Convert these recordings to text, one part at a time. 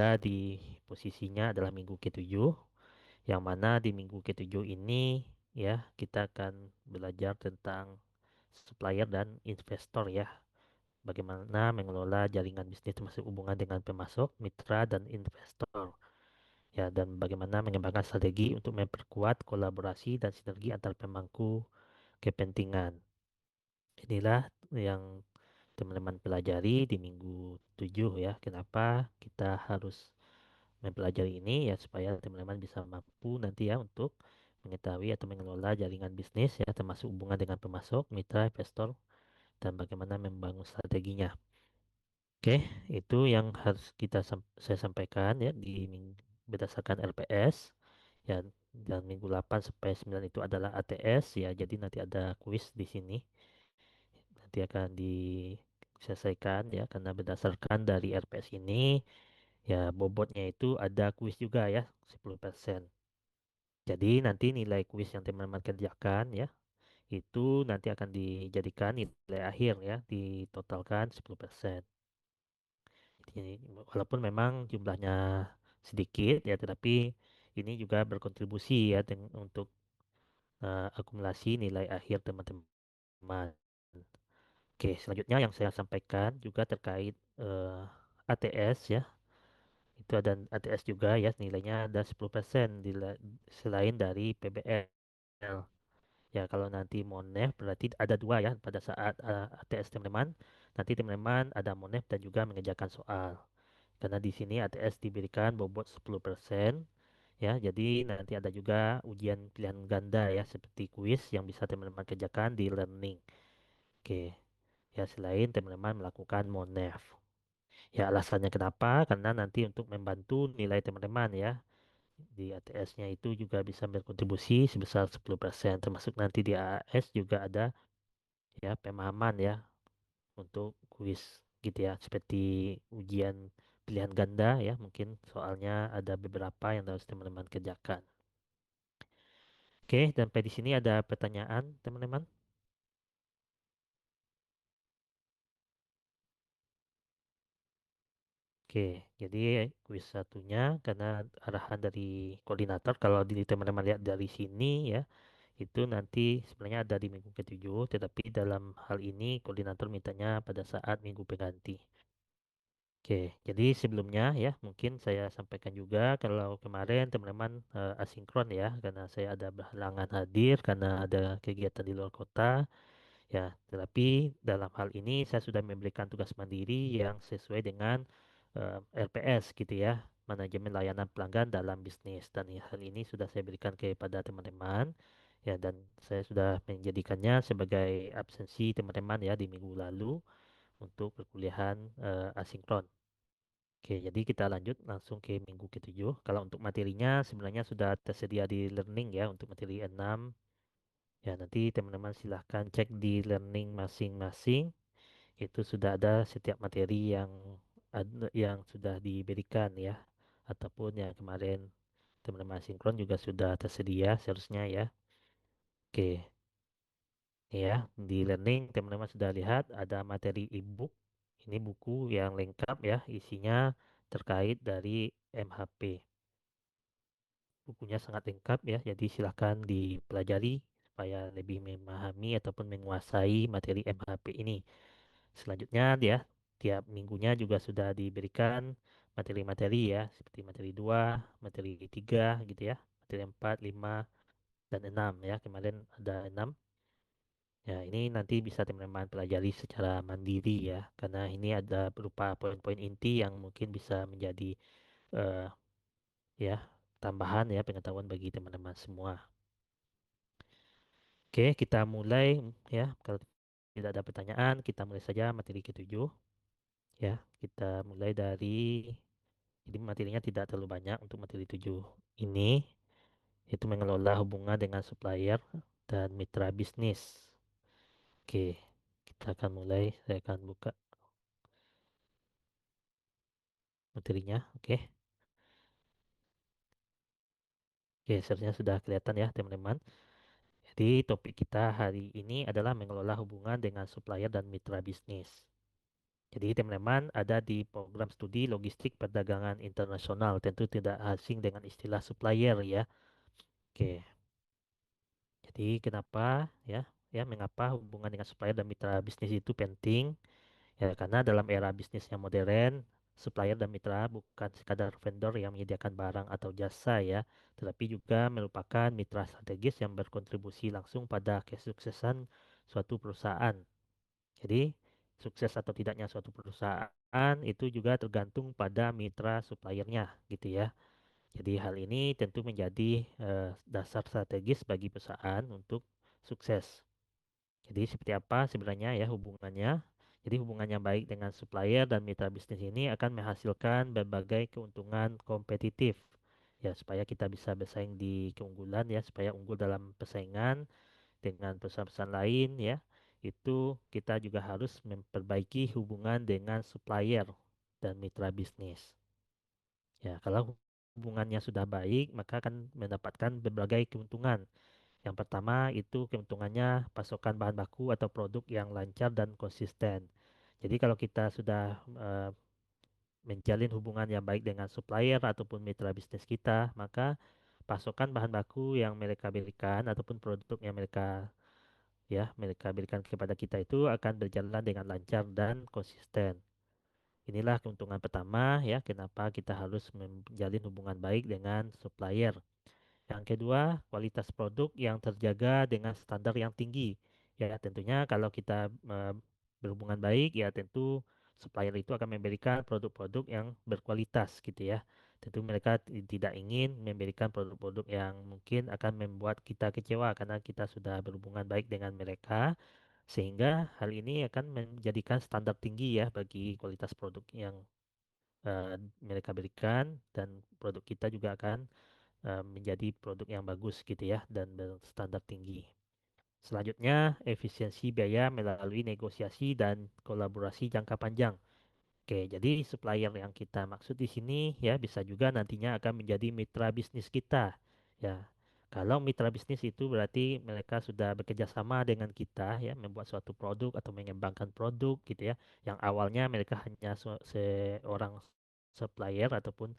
berada di posisinya adalah minggu ketujuh, yang mana di minggu ketujuh ini ya kita akan belajar tentang supplier dan investor ya. Bagaimana mengelola jaringan bisnis termasuk hubungan dengan pemasok, mitra, dan investor. Ya, dan bagaimana mengembangkan strategi untuk memperkuat kolaborasi dan sinergi antar pemangku kepentingan. Inilah yang teman-teman pelajari di minggu 7 ya. Kenapa kita harus mempelajari ini ya supaya teman-teman bisa mampu nanti ya untuk mengetahui atau mengelola jaringan bisnis ya termasuk hubungan dengan pemasok, mitra, investor dan bagaimana membangun strateginya. Oke, itu yang harus saya sampaikan ya berdasarkan LPS ya, dan minggu 8 sampai 9 itu adalah ATS ya. Jadi nanti ada kuis di sini. Nanti akan diselesaikan ya karena berdasarkan dari RPS ini ya bobotnya itu ada kuis juga ya 10%. Jadi nanti nilai kuis yang teman-teman kerjakan ya itu nanti akan dijadikan nilai akhir ya ditotalkan 10%. Jadi, walaupun memang jumlahnya sedikit ya tetapi ini juga berkontribusi ya untuk akumulasi nilai akhir teman-teman. Oke, selanjutnya yang saya sampaikan juga terkait ATS ya. Itu ada ATS juga ya, nilainya ada 10% selain dari PBL. Ya, kalau nanti Monef berarti ada dua ya pada saat ATS teman-teman. Nanti teman-teman ada Monef dan juga mengerjakan soal. Karena di sini ATS diberikan bobot 10% ya. Jadi nanti ada juga ujian pilihan ganda ya seperti kuis yang bisa teman-teman kerjakan di learning. Oke. Ya, selain teman-teman melakukan Monef. Ya, alasannya kenapa? Karena nanti untuk membantu nilai teman-teman ya di ATS-nya itu juga bisa berkontribusi sebesar 10%. Termasuk nanti di AS juga ada ya pemahaman ya untuk kuis gitu ya. Seperti ujian pilihan ganda ya. Mungkin soalnya ada beberapa yang harus teman-teman kerjakan. Oke, sampai di sini ada pertanyaan teman-teman. Oke, jadi kuis satunya karena arahan dari koordinator kalau di teman-teman lihat dari sini ya, itu nanti sebenarnya ada di minggu ketujuh, tetapi dalam hal ini koordinator mintanya pada saat minggu pengganti. Oke, jadi sebelumnya ya mungkin saya sampaikan juga kalau kemarin teman-teman asinkron ya, karena saya ada berhalangan hadir karena ada kegiatan di luar kota. Ya, tetapi dalam hal ini saya sudah memberikan tugas mandiri yang sesuai dengan LPS gitu ya, manajemen layanan pelanggan dalam bisnis. Dan hal ini sudah saya berikan kepada teman-teman ya, dan saya sudah menjadikannya sebagai absensi teman-teman ya di minggu lalu untuk perkuliahan asinkron. Oke, jadi kita lanjut langsung ke minggu ketujuh. Kalau untuk materinya sebenarnya sudah tersedia di learning ya untuk materi 6. Ya, nanti teman-teman silahkan cek di learning masing-masing. Itu sudah ada setiap materi yang sudah diberikan ya. Ataupun yang kemarin teman-teman sinkron juga sudah tersedia seharusnya ya. Oke, ya, di learning teman-teman sudah lihat ada materi e-book. Ini buku yang lengkap ya, isinya terkait dari MHP. Bukunya sangat lengkap ya, jadi silahkan dipelajari supaya lebih memahami ataupun menguasai materi MHP ini. Selanjutnya dia tiap minggunya juga sudah diberikan materi-materi ya, seperti materi 2, materi 3 gitu ya, materi 4, 5, dan 6 ya. Kemarin ada 6. Ya, ini nanti bisa teman-teman pelajari secara mandiri ya, karena ini ada berupa poin-poin inti yang mungkin bisa menjadi eh, ya tambahan ya pengetahuan bagi teman-teman semua. Oke, kita mulai ya. Kalau tidak ada pertanyaan, kita mulai saja materi ketujuh. Ya, kita mulai dari jadi materinya tidak terlalu banyak untuk materi 7 ini, yaitu mengelola hubungan dengan supplier dan mitra bisnis. Oke, kita akan mulai. Saya akan buka materinya. Oke, oke, seharusnya sudah kelihatan ya, teman-teman. Jadi topik kita hari ini adalah mengelola hubungan dengan supplier dan mitra bisnis. Jadi Tim Leman ada di program studi logistik perdagangan internasional, tentu tidak asing dengan istilah supplier ya. Oke, jadi kenapa ya? Ya, mengapa hubungan dengan supplier dan mitra bisnis itu penting? Ya, karena dalam era bisnis yang modern, supplier dan mitra bukan sekadar vendor yang menyediakan barang atau jasa ya, tetapi juga merupakan mitra strategis yang berkontribusi langsung pada kesuksesan suatu perusahaan. Jadi, sukses atau tidaknya suatu perusahaan itu juga tergantung pada mitra suppliernya gitu ya. Jadi, hal ini tentu menjadi dasar strategis bagi perusahaan untuk sukses. Jadi seperti apa sebenarnya ya hubungannya? Jadi hubungannya baik dengan supplier dan mitra bisnis ini akan menghasilkan berbagai keuntungan kompetitif. Ya, supaya kita bisa bersaing di keunggulan ya, supaya unggul dalam persaingan dengan perusahaan-perusahaan lain ya. Itu kita juga harus memperbaiki hubungan dengan supplier dan mitra bisnis. Ya, kalau hubungannya sudah baik, maka akan mendapatkan berbagai keuntungan. Yang pertama itu keuntungannya pasokan bahan baku atau produk yang lancar dan konsisten. Jadi kalau kita sudah menjalin hubungan yang baik dengan supplier ataupun mitra bisnis kita, maka pasokan bahan baku yang mereka berikan ataupun produk yang mereka berikan kepada kita itu akan berjalan dengan lancar dan konsisten. Inilah keuntungan pertama ya, kenapa kita harus menjalin hubungan baik dengan supplier. Yang kedua, kualitas produk yang terjaga dengan standar yang tinggi. Ya, tentunya kalau kita berhubungan baik, ya tentu supplier itu akan memberikan produk-produk yang berkualitas gitu ya. Tentu mereka tidak ingin memberikan produk-produk yang mungkin akan membuat kita kecewa karena kita sudah berhubungan baik dengan mereka, sehingga hal ini akan menjadikan standar tinggi ya bagi kualitas produk yang mereka berikan dan produk kita juga akan menjadi produk yang bagus gitu ya dan berstandar tinggi. Selanjutnya, efisiensi biaya melalui negosiasi dan kolaborasi jangka panjang. Oke, jadi supplier yang kita maksud di sini ya bisa juga nantinya akan menjadi mitra bisnis kita. Ya, kalau mitra bisnis itu berarti mereka sudah bekerja sama dengan kita ya membuat suatu produk atau mengembangkan produk gitu ya. Yang awalnya mereka hanya seorang supplier ataupun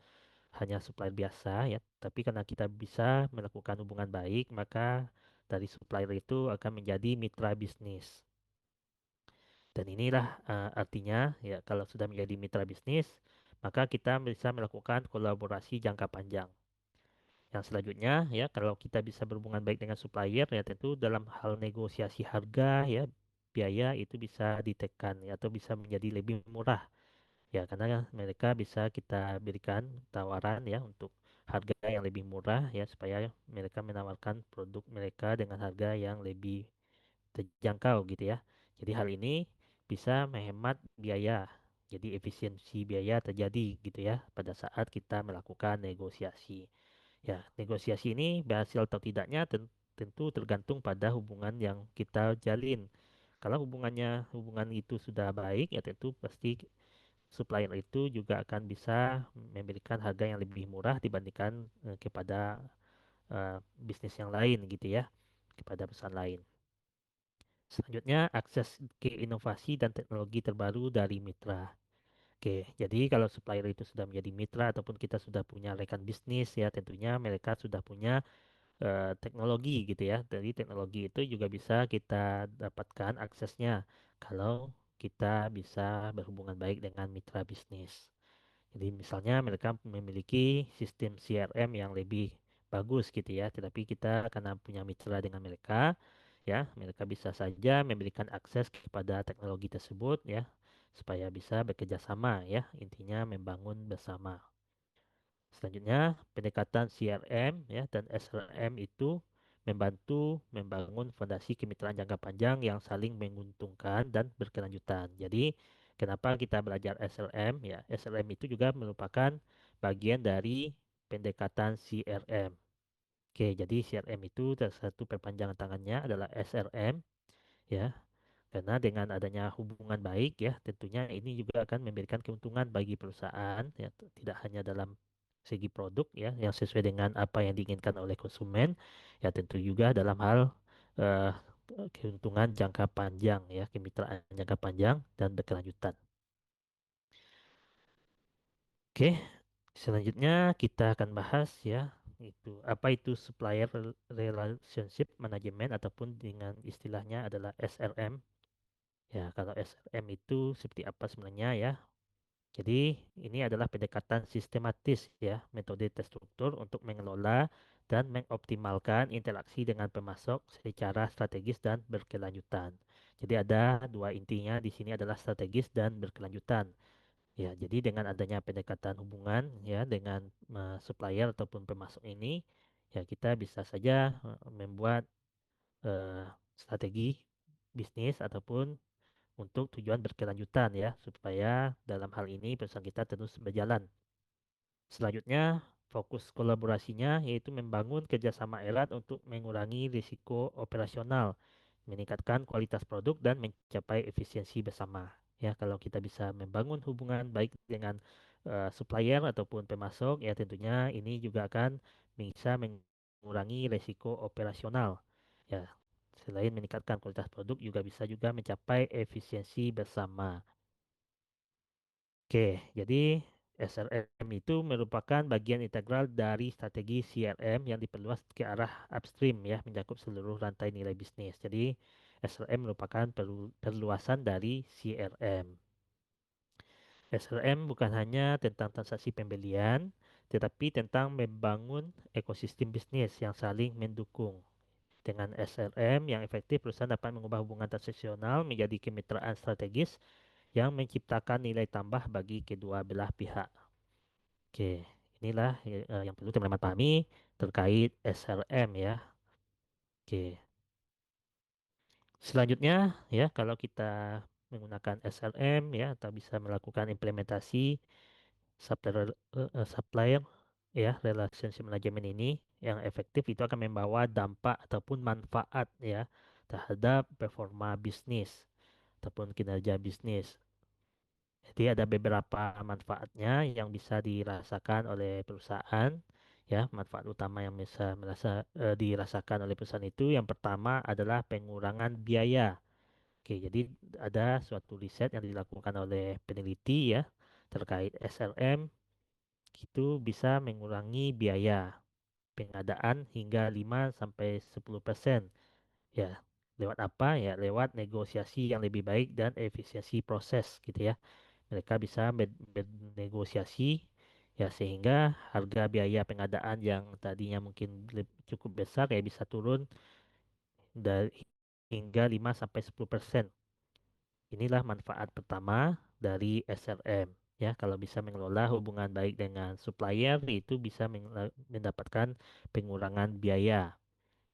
hanya supplier biasa ya, tapi karena kita bisa melakukan hubungan baik, maka dari supplier itu akan menjadi mitra bisnis. Dan inilah artinya ya kalau sudah menjadi mitra bisnis, maka kita bisa melakukan kolaborasi jangka panjang. Yang selanjutnya ya kalau kita bisa berhubungan baik dengan supplier ya tentu dalam hal negosiasi harga ya biaya itu bisa ditekan ya, atau bisa menjadi lebih murah. Ya, karena mereka bisa kita berikan tawaran ya untuk harga yang lebih murah ya supaya mereka menawarkan produk mereka dengan harga yang lebih terjangkau gitu ya. Jadi hal ini bisa menghemat biaya. Jadi efisiensi biaya terjadi gitu ya pada saat kita melakukan negosiasi. Ya, negosiasi ini berhasil atau tidaknya tentu tergantung pada hubungan yang kita jalin. Kalau hubungan itu sudah baik ya tentu pasti supplier itu juga akan bisa memberikan harga yang lebih murah dibandingkan kepada bisnis yang lain gitu ya, kepada perusahaan lain. Selanjutnya, akses ke inovasi dan teknologi terbaru dari mitra. Oke, jadi kalau supplier itu sudah menjadi mitra ataupun kita sudah punya rekan bisnis ya, tentunya mereka sudah punya teknologi gitu ya. Dari teknologi itu juga bisa kita dapatkan aksesnya kalau kita bisa berhubungan baik dengan mitra bisnis. Jadi misalnya mereka memiliki sistem CRM yang lebih bagus gitu ya, tetapi kita karena punya mitra dengan mereka, ya mereka bisa saja memberikan akses kepada teknologi tersebut ya, supaya bisa bekerja sama ya, intinya membangun bersama. Selanjutnya, pendekatan CRM ya dan SRM itu membantu membangun fondasi kemitraan jangka panjang yang saling menguntungkan dan berkelanjutan. Jadi, kenapa kita belajar SLM? Ya, SLM itu juga merupakan bagian dari pendekatan CRM. Oke, jadi CRM itu salah satu perpanjangan tangannya adalah SRM ya. Karena dengan adanya hubungan baik ya, tentunya ini juga akan memberikan keuntungan bagi perusahaan ya, tidak hanya dalam segi produk ya yang sesuai dengan apa yang diinginkan oleh konsumen, ya tentu juga dalam hal eh, keuntungan jangka panjang ya, kemitraan jangka panjang dan berkelanjutan. Oke, selanjutnya kita akan bahas ya itu apa itu supplier relationship management ataupun dengan istilahnya adalah SRM. Ya, kalau SRM itu seperti apa sebenarnya ya? Jadi, ini adalah pendekatan sistematis ya, metode terstruktur untuk mengelola dan mengoptimalkan interaksi dengan pemasok secara strategis dan berkelanjutan. Jadi ada dua intinya di sini adalah strategis dan berkelanjutan. Ya, jadi dengan adanya pendekatan hubungan ya dengan supplier ataupun pemasok ini, ya kita bisa saja membuat eh, strategi bisnis ataupun untuk tujuan berkelanjutan ya, supaya dalam hal ini perusahaan kita terus berjalan. Selanjutnya, fokus kolaborasinya yaitu membangun kerjasama erat untuk mengurangi risiko operasional, meningkatkan kualitas produk dan mencapai efisiensi bersama. Ya, kalau kita bisa membangun hubungan baik dengan supplier ataupun pemasok, ya tentunya ini juga akan bisa mengurangi risiko operasional. Ya, selain meningkatkan kualitas produk juga bisa juga mencapai efisiensi bersama. Oke, jadi SRM itu merupakan bagian integral dari strategi CRM yang diperluas ke arah upstream ya, mencakup seluruh rantai nilai bisnis. Jadi SRM merupakan perluasan dari CRM. SRM bukan hanya tentang transaksi pembelian, tetapi tentang membangun ekosistem bisnis yang saling mendukung. Dengan SRM yang efektif, perusahaan dapat mengubah hubungan transaksional menjadi kemitraan strategis yang menciptakan nilai tambah bagi kedua belah pihak. Oke, inilah yang perlu teman-teman pahami terkait SRM ya. Oke, selanjutnya ya kalau kita menggunakan SRM ya atau bisa melakukan implementasi supplier ya relationship management ini yang efektif itu akan membawa dampak ataupun manfaat ya terhadap performa bisnis ataupun kinerja bisnis. Jadi ada beberapa manfaatnya yang bisa dirasakan oleh perusahaan. Ya, manfaat utama yang bisa dirasakan oleh perusahaan itu yang pertama adalah pengurangan biaya. Oke, jadi ada suatu riset yang dilakukan oleh peneliti ya terkait SRM itu bisa mengurangi biaya pengadaan hingga 5 sampai 10%. Ya, lewat apa? Ya, lewat negosiasi yang lebih baik dan efisiensi proses gitu ya. Mereka bisa bernegosiasi ya sehingga harga biaya pengadaan yang tadinya mungkin cukup besar ya bisa turun dari hingga 5 sampai 10%. Inilah manfaat pertama dari SRM. Ya, kalau bisa mengelola hubungan baik dengan supplier itu bisa mendapatkan pengurangan biaya.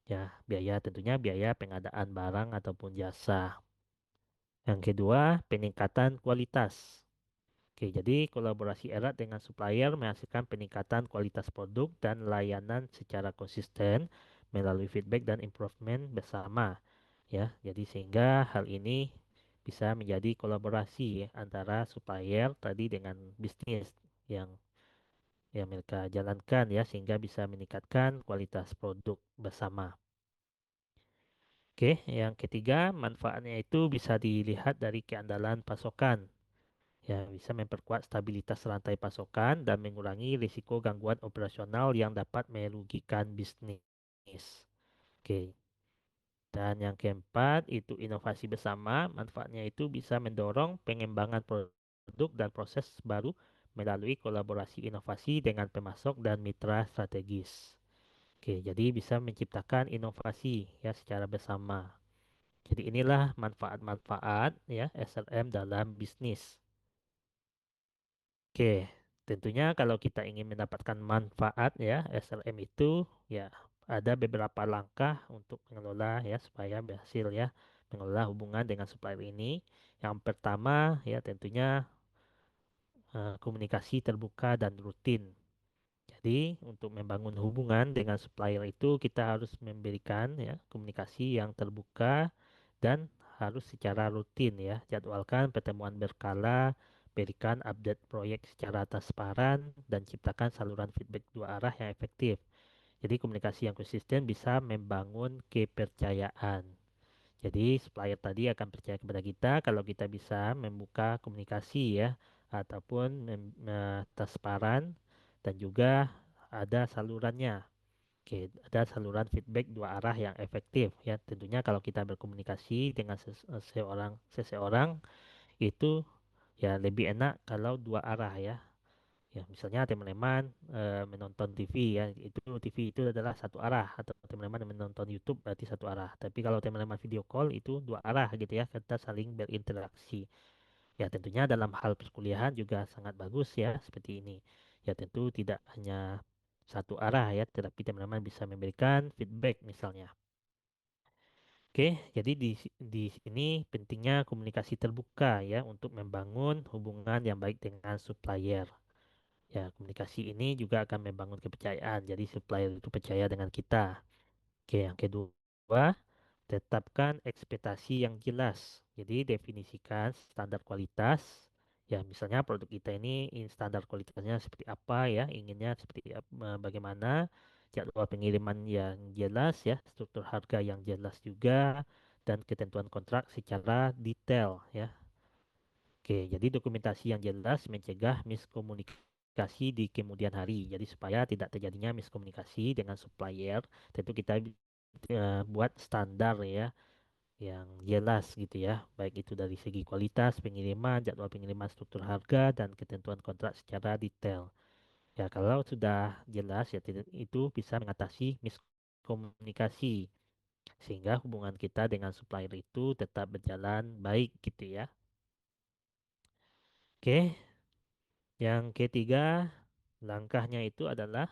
Ya, biaya tentunya biaya pengadaan barang ataupun jasa. Yang kedua, peningkatan kualitas. Oke, jadi kolaborasi erat dengan supplier menghasilkan peningkatan kualitas produk dan layanan secara konsisten melalui feedback dan improvement bersama. Ya, jadi sehingga hal ini bisa menjadi kolaborasi ya, antara supplier tadi dengan bisnis yang yang mereka jalankan ya sehingga bisa meningkatkan kualitas produk bersama. Oke, yang ketiga manfaatnya itu bisa dilihat dari keandalan pasokan. Ya, bisa memperkuat stabilitas rantai pasokan dan mengurangi risiko gangguan operasional yang dapat merugikan bisnis. Oke, dan yang keempat itu inovasi bersama. Manfaatnya itu bisa mendorong pengembangan produk dan proses baru melalui kolaborasi inovasi dengan pemasok dan mitra strategis. Oke, jadi bisa menciptakan inovasi ya secara bersama. Jadi inilah manfaat-manfaat ya SLM dalam bisnis. Oke, tentunya kalau kita ingin mendapatkan manfaat ya SLM itu ya ada beberapa langkah untuk mengelola ya supaya berhasil ya mengelola hubungan dengan supplier ini. Yang pertama ya tentunya komunikasi terbuka dan rutin. Jadi untuk membangun hubungan dengan supplier itu kita harus memberikan ya komunikasi yang terbuka dan harus secara rutin ya. Jadwalkan pertemuan berkala, berikan update proyek secara transparan dan ciptakan saluran feedback dua arah yang efektif. Jadi komunikasi yang konsisten bisa membangun kepercayaan. Jadi supplier tadi akan percaya kepada kita kalau kita bisa membuka komunikasi ya ataupun transparan dan juga ada salurannya. Oke, ada saluran feedback dua arah yang efektif ya. Tentunya kalau kita berkomunikasi dengan seseorang itu ya lebih enak kalau dua arah ya. Ya, misalnya teman-teman menonton TV ya, itu TV itu adalah satu arah atau teman-teman menonton YouTube berarti satu arah. Tapi kalau teman-teman video call itu dua arah gitu ya, kita saling berinteraksi. Ya, tentunya dalam hal perkuliahan juga sangat bagus ya seperti ini. Ya, tentu tidak hanya satu arah ya, tetapi teman-teman bisa memberikan feedback misalnya. Oke, jadi di sini pentingnya komunikasi terbuka ya untuk membangun hubungan yang baik dengan supplier. Ya, komunikasi ini juga akan membangun kepercayaan. Jadi supplier itu percaya dengan kita. Oke, yang kedua, tetapkan ekspektasi yang jelas. Jadi definisikan standar kualitas. Ya, misalnya produk kita ini standar kualitasnya seperti apa ya, inginnya seperti bagaimana, jadwal pengiriman yang jelas ya, struktur harga yang jelas juga, dan ketentuan kontrak secara detail ya. Oke, jadi dokumentasi yang jelas mencegah miskomunikasi di kemudian hari. Jadi supaya tidak terjadinya miskomunikasi dengan supplier, tentu kita buat standar ya yang jelas gitu ya, baik itu dari segi kualitas pengiriman, jadwal pengiriman, struktur harga, dan ketentuan kontrak secara detail. Ya, kalau sudah jelas ya itu bisa mengatasi miskomunikasi sehingga hubungan kita dengan supplier itu tetap berjalan baik gitu ya. Oke, yang ketiga, langkahnya itu adalah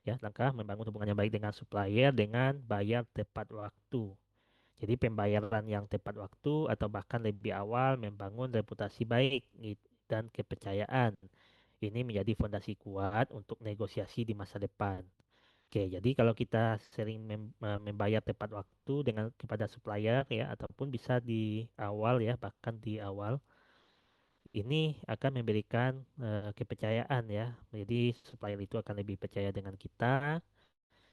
ya langkah membangun hubungan yang baik dengan supplier dengan bayar tepat waktu. Jadi pembayaran yang tepat waktu atau bahkan lebih awal membangun reputasi baik dan kepercayaan. Ini menjadi fondasi kuat untuk negosiasi di masa depan. Oke, jadi kalau kita sering membayar tepat waktu dengan kepada supplier ya ataupun bisa di awal ya bahkan di awal ini akan memberikan kepercayaan ya. Jadi supplier itu akan lebih percaya dengan kita.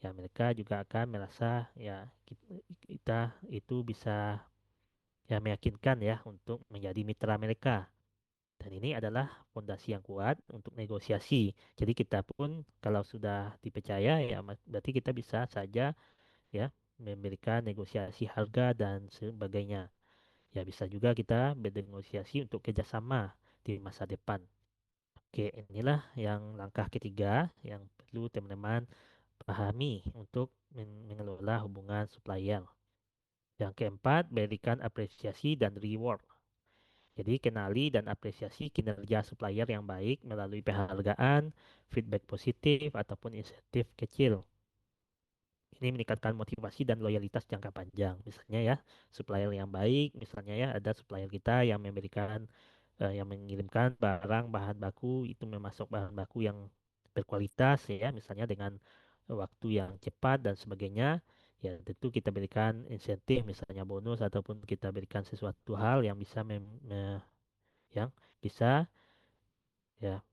Ya, mereka juga akan merasa ya kita itu bisa ya meyakinkan ya untuk menjadi mitra mereka. Dan ini adalah fondasi yang kuat untuk negosiasi. Jadi kita pun kalau sudah dipercaya ya berarti kita bisa saja ya memberikan negosiasi harga dan sebagainya. Ya bisa juga kita bernegosiasi untuk kerjasama di masa depan. Oke, inilah yang langkah ketiga yang perlu teman-teman pahami untuk mengelola hubungan supplier. Yang keempat, berikan apresiasi dan reward. Jadi kenali dan apresiasi kinerja supplier yang baik melalui penghargaan, feedback positif, ataupun insentif kecil. Ini meningkatkan motivasi dan loyalitas jangka panjang. Misalnya ya, supplier yang baik, misalnya ya ada supplier kita yang memberikan yang mengirimkan barang bahan baku itu memasuk bahan baku yang berkualitas ya, misalnya dengan waktu yang cepat dan sebagainya. Ya, tentu kita berikan insentif misalnya bonus ataupun kita berikan sesuatu hal yang bisa yang bisa ya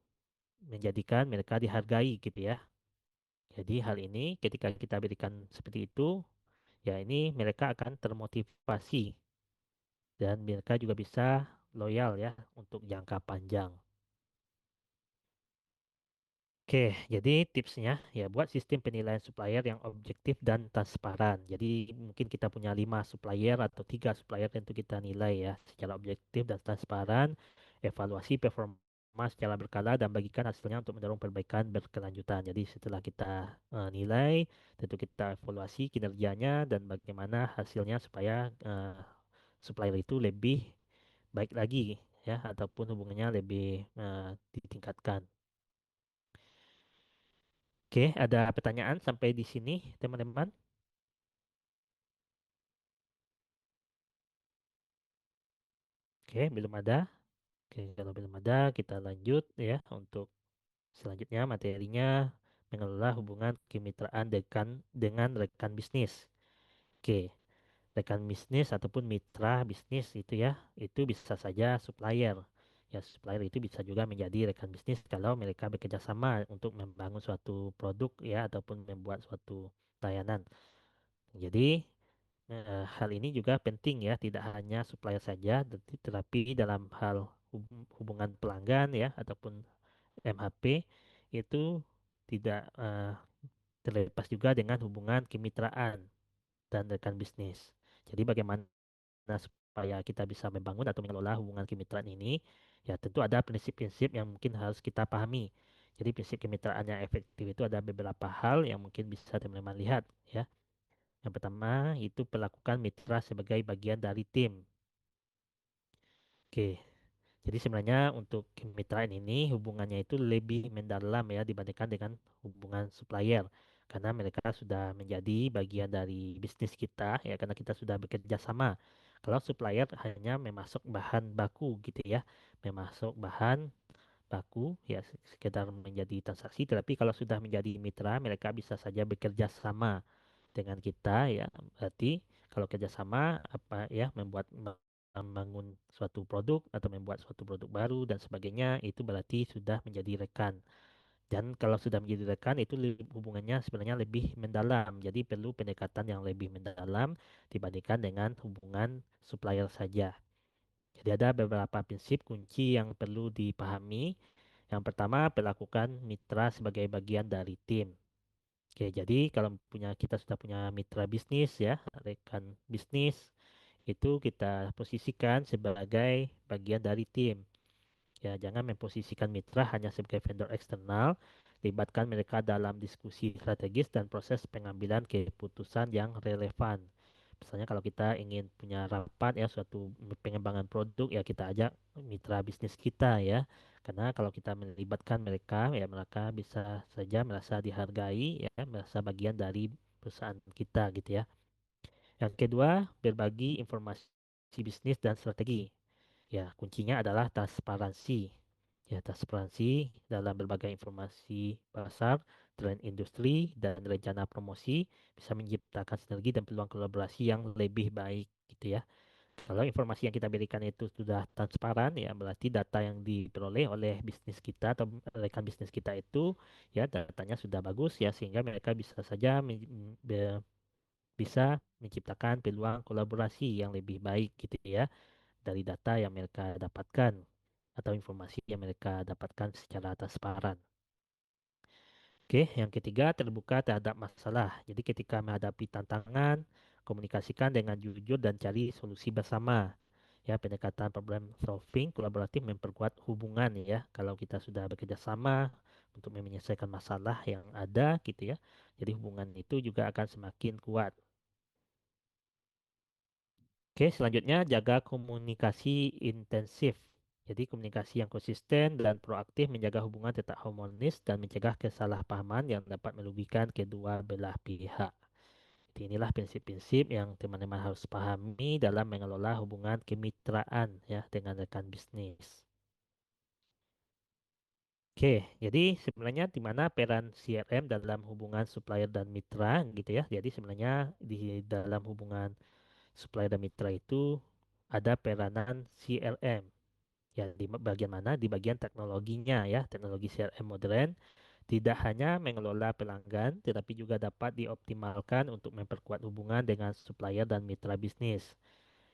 menjadikan mereka dihargai gitu ya. Jadi hal ini ketika kita berikan seperti itu, ya ini mereka akan termotivasi dan mereka juga bisa loyal ya untuk jangka panjang. Oke, jadi tipsnya ya buat sistem penilaian supplier yang objektif dan transparan. Jadi mungkin kita punya 5 supplier atau 3 supplier tentu kita nilai ya secara objektif dan transparan, evaluasi performa secara berkala dan bagikan hasilnya untuk mendorong perbaikan berkelanjutan. Jadi setelah kita nilai, tentu kita evaluasi kinerjanya dan bagaimana hasilnya supaya supplier itu lebih baik lagi ya ataupun hubungannya lebih ditingkatkan. Oke, ada pertanyaan sampai di sini, teman-teman? Oke, belum ada. Oke, kalau belum ada, kita lanjut ya untuk selanjutnya materinya mengelola hubungan kemitraan dengan rekan bisnis. Oke, rekan bisnis ataupun mitra bisnis itu ya, itu bisa saja supplier. Ya, supplier itu bisa juga menjadi rekan bisnis kalau mereka bekerja sama untuk membangun suatu produk ya ataupun membuat suatu layanan. Jadi hal ini juga penting ya, tidak hanya supplier saja, tetapi dalam hal hubungan pelanggan ya ataupun MHP itu tidak terlepas juga dengan hubungan kemitraan dan rekan bisnis. Jadi bagaimana supaya kita bisa membangun atau mengelola hubungan kemitraan ini, ya tentu ada prinsip-prinsip yang mungkin harus kita pahami. Jadi prinsip kemitraan yang efektif itu ada beberapa hal yang mungkin bisa teman-teman lihat ya. Yang pertama itu perlakukan mitra sebagai bagian dari tim. Oke, jadi sebenarnya untuk kemitraan ini hubungannya itu lebih mendalam ya dibandingkan dengan hubungan supplier. Karena mereka sudah menjadi bagian dari bisnis kita ya karena kita sudah bekerja sama. Kalau supplier hanya memasok bahan baku gitu ya. Memasok bahan baku ya sekedar menjadi transaksi. Tetapi kalau sudah menjadi mitra mereka bisa saja bekerja sama dengan kita ya. Berarti kalau kerjasama apa ya membangun suatu produk atau membuat suatu produk baru dan sebagainya itu berarti sudah menjadi rekan. Dan kalau sudah menjadi rekan itu hubungannya sebenarnya lebih mendalam. Jadi perlu pendekatan yang lebih mendalam dibandingkan dengan hubungan supplier saja. Jadi ada beberapa prinsip kunci yang perlu dipahami. Yang pertama, perlakukan mitra sebagai bagian dari tim. Oke, jadi kalau kita sudah punya mitra bisnis ya, rekan bisnis, itu kita posisikan sebagai bagian dari tim. Ya, jangan memposisikan mitra hanya sebagai vendor eksternal, libatkan mereka dalam diskusi strategis dan proses pengambilan keputusan yang relevan. Misalnya kalau kita ingin punya rapat ya suatu pengembangan produk ya kita ajak mitra bisnis kita ya. Karena kalau kita melibatkan mereka ya mereka bisa saja merasa dihargai ya, merasa bagian dari perusahaan kita gitu ya. Yang kedua, berbagi informasi bisnis dan strategi. Ya, kuncinya adalah transparansi. Ya, transparansi dalam berbagai informasi pasar, tren industri, dan rencana promosi bisa menciptakan sinergi dan peluang kolaborasi yang lebih baik gitu ya. Kalau informasi yang kita berikan itu sudah transparan, ya berarti data yang diperoleh oleh bisnis kita atau rekan bisnis kita itu ya datanya sudah bagus ya sehingga mereka bisa saja bisa menciptakan peluang kolaborasi yang lebih baik gitu ya dari data yang mereka dapatkan atau informasi yang mereka dapatkan secara transparan. Oke, yang ketiga terbuka terhadap masalah. Jadi ketika menghadapi tantangan, komunikasikan dengan jujur dan cari solusi bersama. Ya, pendekatan problem solving kolaboratif memperkuat hubungan ya. Kalau kita sudah bekerja sama untuk menyelesaikan masalah yang ada gitu ya. Jadi hubungan itu juga akan semakin kuat. Oke, selanjutnya jaga komunikasi intensif. Jadi komunikasi yang konsisten dan proaktif menjaga hubungan tetap harmonis dan mencegah kesalahpahaman yang dapat merugikan kedua belah pihak. Jadi inilah prinsip-prinsip yang teman-teman harus pahami dalam mengelola hubungan kemitraan ya dengan rekan bisnis. Oke, jadi sebenarnya di mana peran CRM dalam hubungan supplier dan mitra gitu ya. Jadi sebenarnya di dalam hubungan supplier dan mitra itu ada peranan CRM. Ya, di bagian mana? Di bagian teknologinya ya. Teknologi CRM modern tidak hanya mengelola pelanggan, tetapi juga dapat dioptimalkan untuk memperkuat hubungan dengan supplier dan mitra bisnis.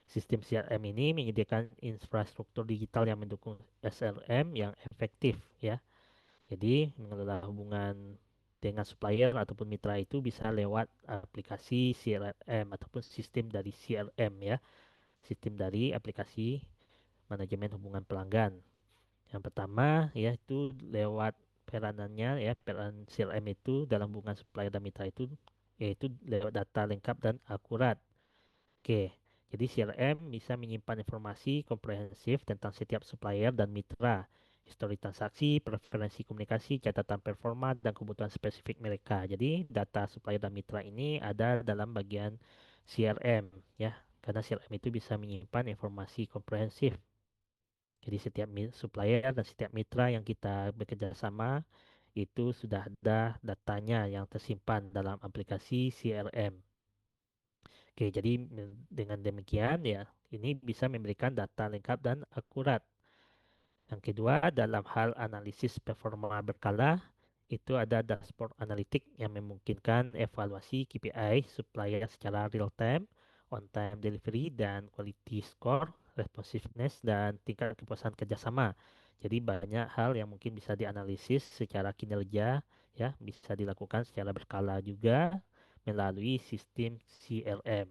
Sistem CRM ini menyediakan infrastruktur digital yang mendukung SRM yang efektif ya. Jadi mengelola hubungan dengan supplier ataupun mitra itu bisa lewat aplikasi CRM ataupun sistem dari CRM ya. Sistem dari aplikasi manajemen hubungan pelanggan. Yang pertama yaitu lewat peranannya ya peran CRM itu dalam hubungan supplier dan mitra itu yaitu lewat data lengkap dan akurat. Oke, jadi CRM bisa menyimpan informasi komprehensif tentang setiap supplier dan mitra, histori transaksi, preferensi komunikasi, catatan performa, dan kebutuhan spesifik mereka. Jadi data supplier dan mitra ini ada dalam bagian CRM ya, karena CRM itu bisa menyimpan informasi komprehensif. Jadi setiap supplier dan setiap mitra yang kita bekerja sama itu sudah ada datanya yang tersimpan dalam aplikasi CRM. Oke, jadi dengan demikian ya ini bisa memberikan data lengkap dan akurat. Yang kedua, dalam hal analisis performa berkala, itu ada dashboard analitik yang memungkinkan evaluasi KPI supplier secara real time, on time delivery, dan quality score responsiveness dan tingkat kepuasan kerjasama. Jadi banyak hal yang mungkin bisa dianalisis secara kinerja, ya, bisa dilakukan secara berkala juga melalui sistem CRM.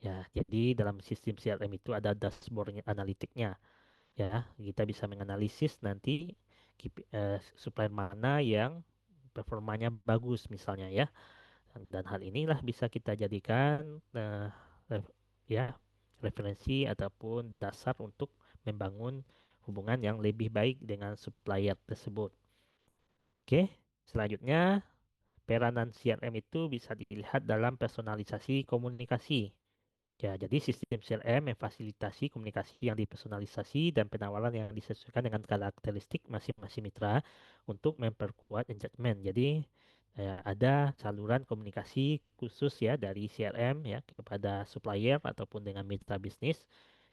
Ya, jadi dalam sistem CRM itu ada dashboard analitiknya. Ya, kita bisa menganalisis nanti supplier mana yang performanya bagus misalnya ya. Dan hal inilah bisa kita jadikan ref- ya referensi ataupun dasar untuk membangun hubungan yang lebih baik dengan supplier tersebut. Oke, selanjutnya peranan CRM itu bisa dilihat dalam personalisasi komunikasi. Ya, jadi sistem CRM memfasilitasi komunikasi yang dipersonalisasi dan penawaran yang disesuaikan dengan karakteristik masing-masing mitra untuk memperkuat engagement. Jadi ada saluran komunikasi khusus ya dari CRM ya kepada supplier ataupun dengan mitra bisnis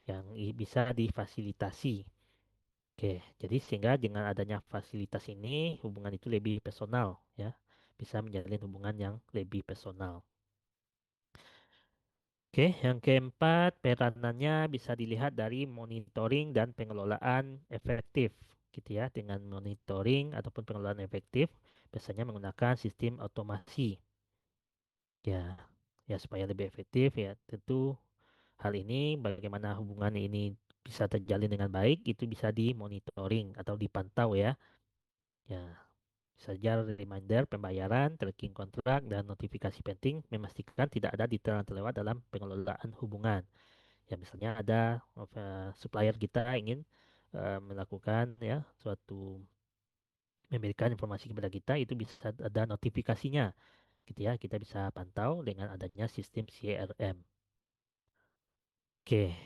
yang bisa difasilitasi. Oke, jadi sehingga dengan adanya fasilitas ini hubungan itu lebih personal ya, bisa menjalin hubungan yang lebih personal. Oke, yang keempat, peranannya bisa dilihat dari monitoring dan pengelolaan efektif, gitu ya. Dengan monitoring ataupun pengelolaan efektif, biasanya menggunakan sistem otomasi. Ya, ya supaya lebih efektif ya. Tentu hal ini bagaimana hubungan ini bisa terjalin dengan baik itu bisa dimonitoring atau dipantau ya. Ya, saja reminder pembayaran, tracking kontrak, dan notifikasi penting memastikan tidak ada detail yang terlewat dalam pengelolaan hubungan. Ya misalnya ada supplier kita ingin melakukan ya suatu memberikan informasi kepada kita itu bisa ada notifikasinya gitu ya kita bisa pantau dengan adanya sistem CRM. Oke,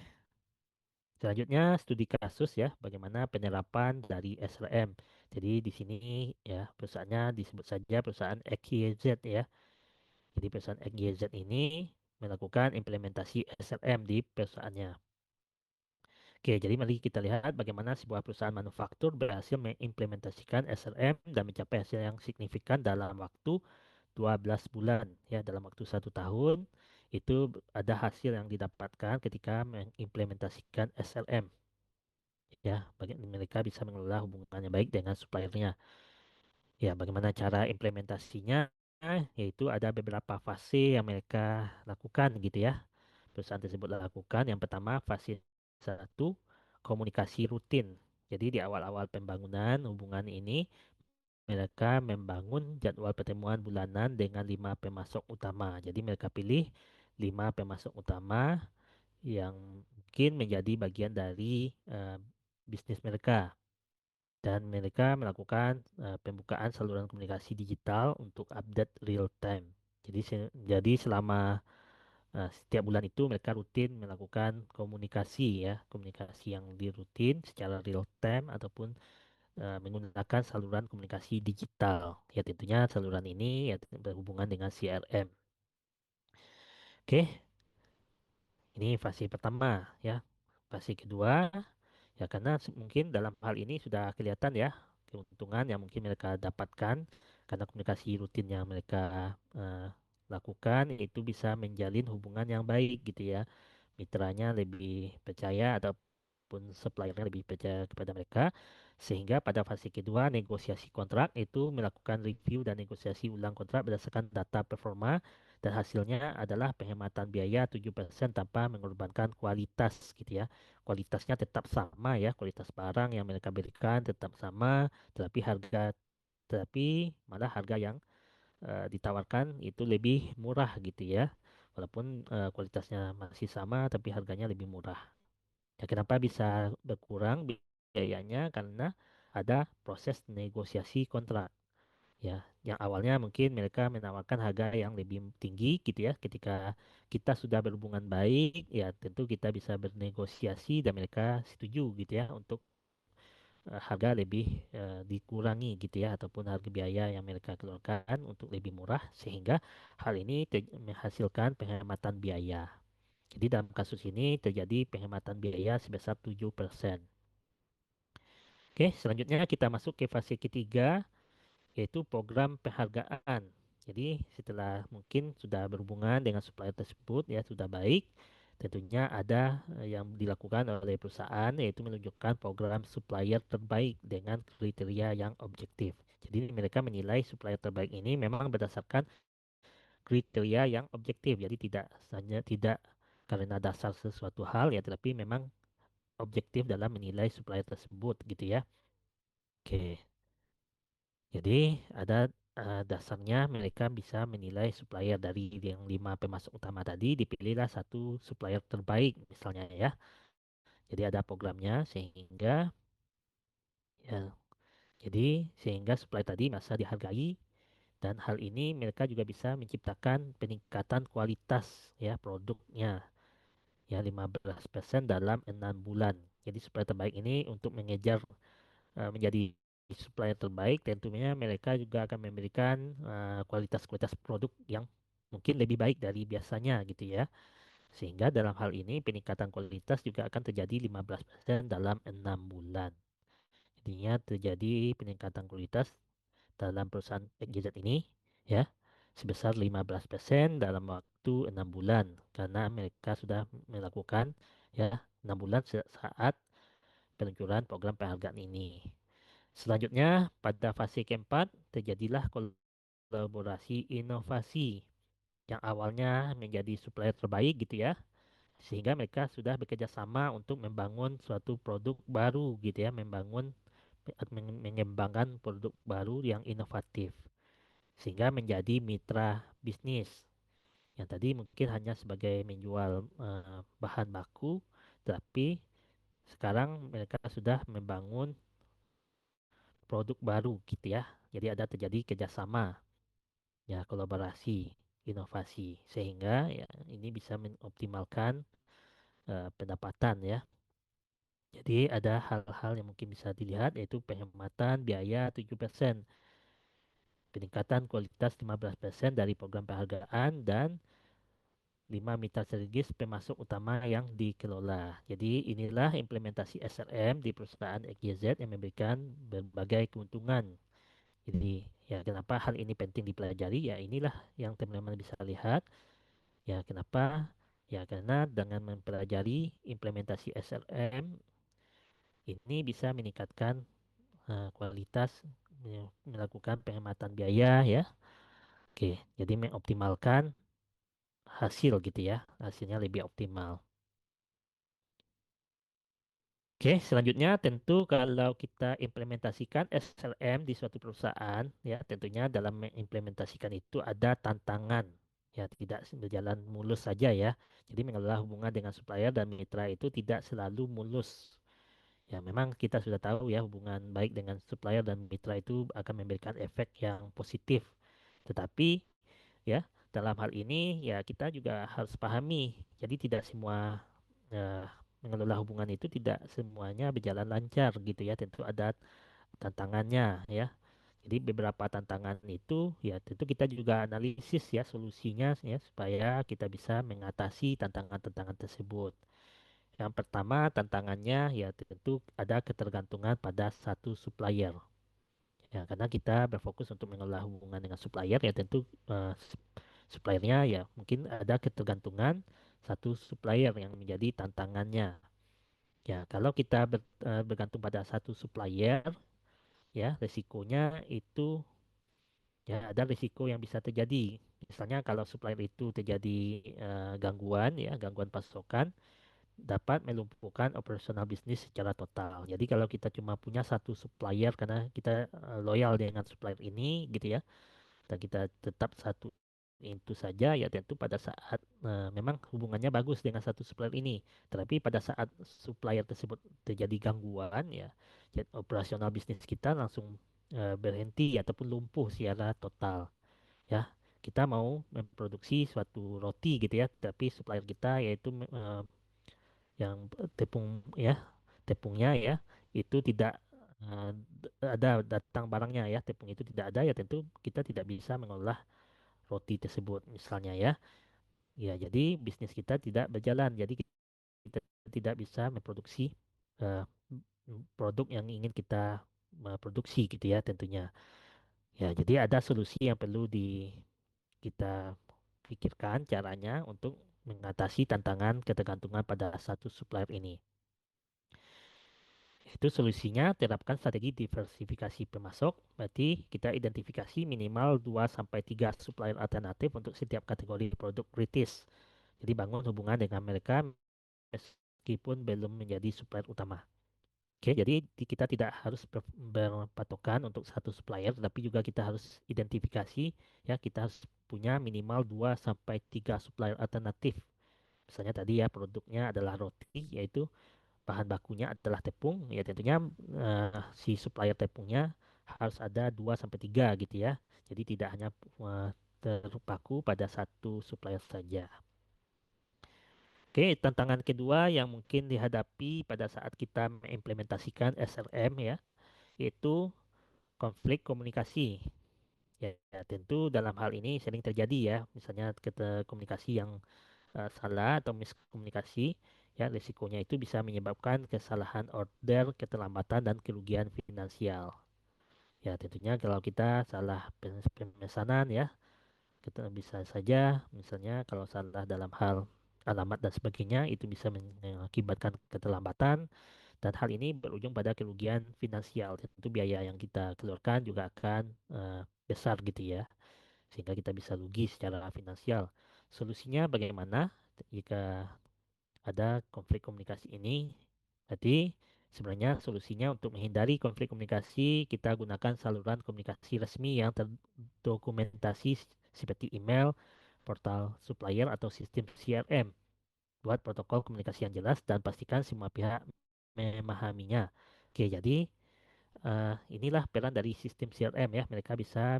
selanjutnya studi kasus ya bagaimana penerapan dari SRM. Jadi di sini ya perusahaannya disebut saja perusahaan XYZ ya. Jadi perusahaan XYZ ini melakukan implementasi SRM di perusahaannya. Oke, jadi mari kita lihat bagaimana sebuah perusahaan manufaktur berhasil mengimplementasikan SRM dan mencapai hasil yang signifikan dalam waktu 12 bulan. Ya, dalam waktu 1 tahun itu ada hasil yang didapatkan ketika mengimplementasikan SRM. Ya, bagi mereka bisa mengelola hubungannya baik dengan suppliernya. Ya, bagaimana cara implementasinya? Yaitu ada beberapa fase yang mereka lakukan gitu ya. Perusahaan tersebut lakukan. Yang pertama, fase 1, komunikasi rutin. Jadi di awal-awal pembangunan hubungan ini, mereka membangun jadwal pertemuan bulanan dengan 5 pemasok utama. Jadi mereka pilih 5 pemasok utama yang mungkin menjadi bagian dari bisnis mereka. Dan mereka melakukan pembukaan saluran komunikasi digital untuk update real time. Jadi selama setiap bulan itu mereka rutin melakukan komunikasi ya, komunikasi yang dirutin secara real time ataupun menggunakan saluran komunikasi digital. Ya tentunya saluran ini ya berhubungan dengan CRM. Oke, ini fase pertama ya. Fase kedua ya karena mungkin dalam hal ini sudah kelihatan ya keuntungan yang mungkin mereka dapatkan karena komunikasi rutin yang mereka lakukan itu bisa menjalin hubungan yang baik gitu ya mitranya lebih percaya ataupun suppliernya lebih percaya kepada mereka sehingga pada fase kedua negosiasi kontrak itu melakukan review dan negosiasi ulang kontrak berdasarkan data performa dan hasilnya adalah penghematan biaya 7% tanpa mengorbankan kualitas gitu ya. Kualitasnya tetap sama ya, kualitas barang yang mereka berikan tetap sama, tetapi malah harga yang ditawarkan itu lebih murah gitu ya. Walaupun kualitasnya masih sama tapi harganya lebih murah. Ya, kenapa bisa berkurang biayanya? Karena ada proses negosiasi kontrak. Ya, yang awalnya mungkin mereka menawarkan harga yang lebih tinggi gitu ya. Ketika kita sudah berhubungan baik, ya tentu kita bisa bernegosiasi dan mereka setuju gitu ya untuk harga lebih dikurangi gitu ya ataupun harga biaya yang mereka keluarkan untuk lebih murah sehingga hal ini menghasilkan penghematan biaya. Jadi dalam kasus ini terjadi penghematan biaya sebesar 7%. Oke, selanjutnya kita masuk ke fase ketiga yaitu program penghargaan. Jadi setelah mungkin sudah berhubungan dengan supplier tersebut ya sudah baik, Tentunya ada yang dilakukan oleh perusahaan yaitu menunjukkan program supplier terbaik dengan kriteria yang objektif. Jadi mereka menilai supplier terbaik ini memang berdasarkan kriteria yang objektif. Jadi tidak karena dasar sesuatu hal ya, tetapi memang objektif dalam menilai supplier tersebut gitu ya. Oke. Jadi ada dasarnya mereka bisa menilai supplier dari yang 5 pemasok utama tadi, dipilihlah satu supplier terbaik misalnya ya. Jadi ada programnya ya sehingga supplier tadi masa dihargai, dan hal ini mereka juga bisa menciptakan peningkatan kualitas ya produknya ya 15% dalam 6 bulan. Jadi supplier terbaik ini untuk mengejar menjadi supplier terbaik, tentunya mereka juga akan memberikan kualitas-kualitas produk yang mungkin lebih baik dari biasanya gitu ya. Sehingga dalam hal ini peningkatan kualitas juga akan terjadi 15% dalam 6 bulan. Jadinya terjadi peningkatan kualitas dalam perusahaan gadget ini ya sebesar 15% dalam waktu 6 bulan, karena mereka sudah melakukan ya 6 bulan saat peluncuran program penghargaan ini. Selanjutnya, pada fase keempat, terjadilah kolaborasi inovasi yang awalnya menjadi supplier terbaik gitu ya, sehingga mereka sudah bekerja sama untuk membangun suatu produk baru gitu ya, mengembangkan produk baru yang inovatif, sehingga menjadi mitra bisnis. Yang tadi mungkin hanya sebagai menjual bahan baku, tapi sekarang mereka sudah membangun produk baru gitu ya. Jadi ada terjadi kerjasama, ya kolaborasi, inovasi, sehingga ya ini bisa mengoptimalkan pendapatan ya. Jadi ada hal-hal yang mungkin bisa dilihat yaitu penghematan biaya 7%, peningkatan kualitas 15% dari program penghargaan, dan 5 mitra strategis pemasok utama yang dikelola. Jadi inilah implementasi SRM di perusahaan XYZ yang memberikan berbagai keuntungan. Jadi ya kenapa hal ini penting dipelajari, ya inilah yang teman-teman bisa lihat. Ya kenapa? Ya karena dengan mempelajari implementasi SRM ini bisa meningkatkan kualitas, melakukan penghematan biaya ya. Oke, jadi mengoptimalkan hasil gitu ya. Hasilnya lebih optimal. Oke, selanjutnya tentu kalau kita implementasikan SLM di suatu perusahaan, ya tentunya dalam mengimplementasikan itu ada tantangan, ya tidak berjalan mulus saja ya. Jadi mengelola hubungan dengan supplier dan mitra itu tidak selalu mulus. Ya memang kita sudah tahu ya hubungan baik dengan supplier dan mitra itu akan memberikan efek yang positif. Tetapi ya dalam hal ini ya kita juga harus pahami. Jadi tidak semua eh, mengelola hubungan itu tidak semuanya berjalan lancar gitu ya. Tentu ada tantangannya ya. Jadi beberapa tantangan itu ya tentu kita juga analisis ya solusinya ya supaya kita bisa mengatasi tantangan-tantangan tersebut. Yang pertama tantangannya ya tentu ada ketergantungan pada satu supplier. Ya, karena kita berfokus untuk mengelola hubungan dengan supplier ya tentu suppliernya ya mungkin ada ketergantungan satu supplier yang menjadi tantangannya. Ya, kalau kita bergantung pada satu supplier, ya resikonya itu ya ada risiko yang bisa terjadi. Misalnya kalau supplier itu terjadi gangguan pasokan, dapat melumpuhkan operasional bisnis secara total. Jadi kalau kita cuma punya satu supplier karena kita loyal dengan supplier ini gitu ya, dan kita tetap satu itu saja ya tentu pada saat memang hubungannya bagus dengan satu supplier ini, tetapi pada saat supplier tersebut terjadi gangguan ya, operasional bisnis kita langsung berhenti ataupun lumpuh secara total ya. Kita mau memproduksi suatu roti gitu ya, tapi supplier kita yaitu yang tepungnya ya itu tidak ada datang barangnya ya, tepung itu tidak ada ya tentu kita tidak bisa mengolah roti tersebut misalnya ya. Ya, jadi bisnis kita tidak berjalan. Jadi kita tidak bisa memproduksi eh, produk yang ingin kita produksi gitu ya tentunya. Ya, jadi ada solusi yang perlu kita pikirkan caranya untuk mengatasi tantangan ketergantungan pada satu supplier ini. Itu solusinya terapkan strategi diversifikasi pemasok, berarti kita identifikasi minimal 2 sampai 3 supplier alternatif untuk setiap kategori produk kritis. Jadi bangun hubungan dengan mereka meskipun belum menjadi supplier utama. Oke, jadi kita tidak harus berpatokan untuk satu supplier, tapi juga kita harus identifikasi, ya, kita harus punya minimal 2 sampai 3 supplier alternatif. Misalnya tadi ya produknya adalah roti, yaitu bahan bakunya adalah tepung, ya tentunya si supplier tepungnya harus ada 2 sampai 3 gitu ya. Jadi tidak hanya eh, terpaku pada satu supplier saja. Oke, tantangan kedua yang mungkin dihadapi pada saat kita mengimplementasikan SRM ya, yaitu konflik komunikasi. Ya, tentu dalam hal ini sering terjadi ya, misalnya komunikasi yang salah atau miskomunikasi, ya risikonya itu bisa menyebabkan kesalahan order, keterlambatan dan kerugian finansial. Ya, tentunya kalau kita salah pemesanan ya, kita bisa saja misalnya kalau salah dalam hal alamat dan sebagainya itu bisa mengakibatkan keterlambatan dan hal ini berujung pada kerugian finansial. Tentu biaya yang kita keluarkan juga akan besar gitu ya, sehingga kita bisa rugi secara finansial. Solusinya bagaimana jika ada konflik komunikasi ini? Berarti sebenarnya solusinya untuk menghindari konflik komunikasi, kita gunakan saluran komunikasi resmi yang terdokumentasi seperti email, portal supplier atau sistem CRM. Buat protokol komunikasi yang jelas dan pastikan semua pihak memahaminya. Oke, jadi inilah peran dari sistem CRM ya. Mereka bisa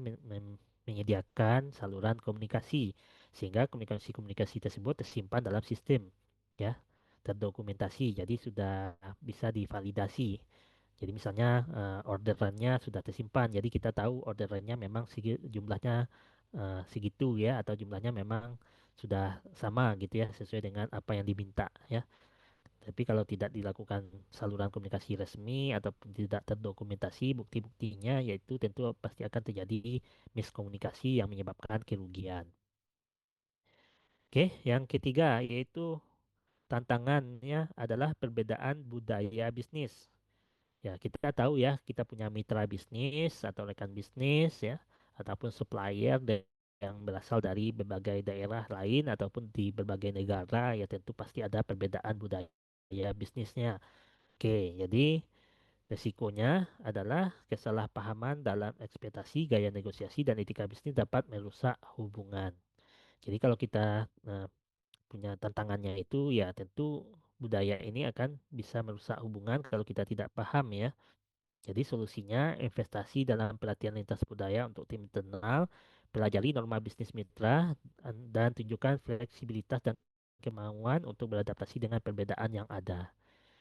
menyediakan saluran komunikasi sehingga komunikasi-komunikasi tersebut tersimpan dalam sistem ya, terdokumentasi. Jadi sudah bisa divalidasi. Jadi misalnya orderannya sudah tersimpan. Jadi kita tahu orderannya memang jumlahnya segitu ya atau jumlahnya memang sudah sama gitu ya sesuai dengan apa yang diminta ya. Tapi kalau tidak dilakukan saluran komunikasi resmi ataupun tidak terdokumentasi bukti-buktinya, yaitu tentu pasti akan terjadi miskomunikasi yang menyebabkan kerugian. Oke, yang ketiga yaitu tantangannya adalah perbedaan budaya bisnis. Ya, kita tahu ya, kita punya mitra bisnis atau rekan bisnis ya, ataupun supplier yang berasal dari berbagai daerah lain ataupun di berbagai negara, ya tentu pasti ada perbedaan budaya bisnisnya. Oke, jadi resikonya adalah kesalahpahaman dalam ekspektasi, gaya negosiasi, dan etika bisnis dapat merusak hubungan. Jadi kalau kita punya tantangannya itu, ya tentu budaya ini akan bisa merusak hubungan kalau kita tidak paham ya. Jadi solusinya investasi dalam pelatihan lintas budaya untuk tim internal, pelajari norma bisnis mitra, dan tunjukkan fleksibilitas dan kemauan untuk beradaptasi dengan perbedaan yang ada.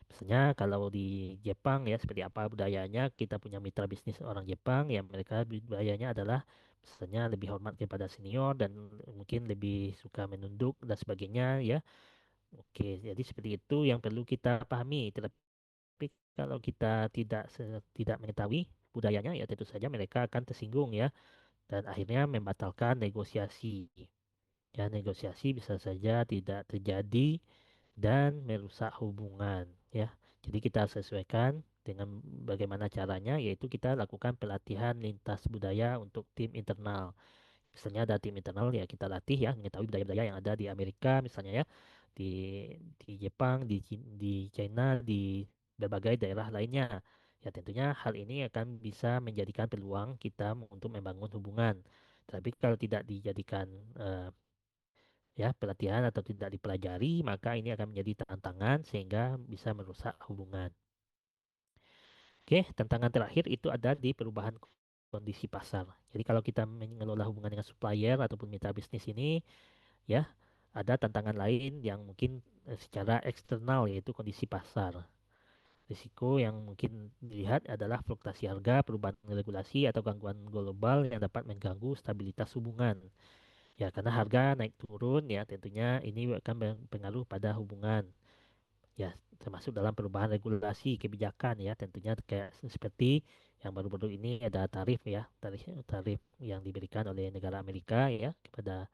Misalnya kalau di Jepang ya seperti apa budayanya, kita punya mitra bisnis orang Jepang yang mereka budayanya adalah misalnya lebih hormat kepada senior dan mungkin lebih suka menunduk dan sebagainya ya. Oke, jadi seperti itu yang perlu kita pahami. Tapi kalau kita tidak mengetahui budayanya ya tentu saja mereka akan tersinggung ya dan akhirnya membatalkan negosiasi. Ya, negosiasi bisa saja tidak terjadi dan merusak hubungan ya. Jadi kita sesuaikan dengan bagaimana caranya yaitu kita lakukan pelatihan lintas budaya untuk tim internal. Misalnya ada tim internal ya kita latih ya mengetahui budaya-budaya yang ada di Amerika misalnya ya, di Jepang, di China, di berbagai daerah lainnya. Ya tentunya hal ini akan bisa menjadikan peluang kita untuk membangun hubungan. Tapi kalau tidak dijadikan eh, ya pelatihan atau tidak dipelajari, maka ini akan menjadi tantangan sehingga bisa merusak hubungan. Oke, tantangan terakhir itu ada di perubahan kondisi pasar. Jadi kalau kita mengelola hubungan dengan supplier ataupun mitra bisnis ini, ya ada tantangan lain yang mungkin secara eksternal yaitu kondisi pasar. Risiko yang mungkin dilihat adalah fluktuasi harga, perubahan regulasi atau gangguan global yang dapat mengganggu stabilitas hubungan. Ya, karena harga naik turun ya tentunya ini akan berpengaruh pada hubungan. Ya, termasuk dalam perubahan regulasi kebijakan ya tentunya kayak seperti yang baru-baru ini ada tarif ya, tarif tarif yang diberikan oleh negara Amerika ya kepada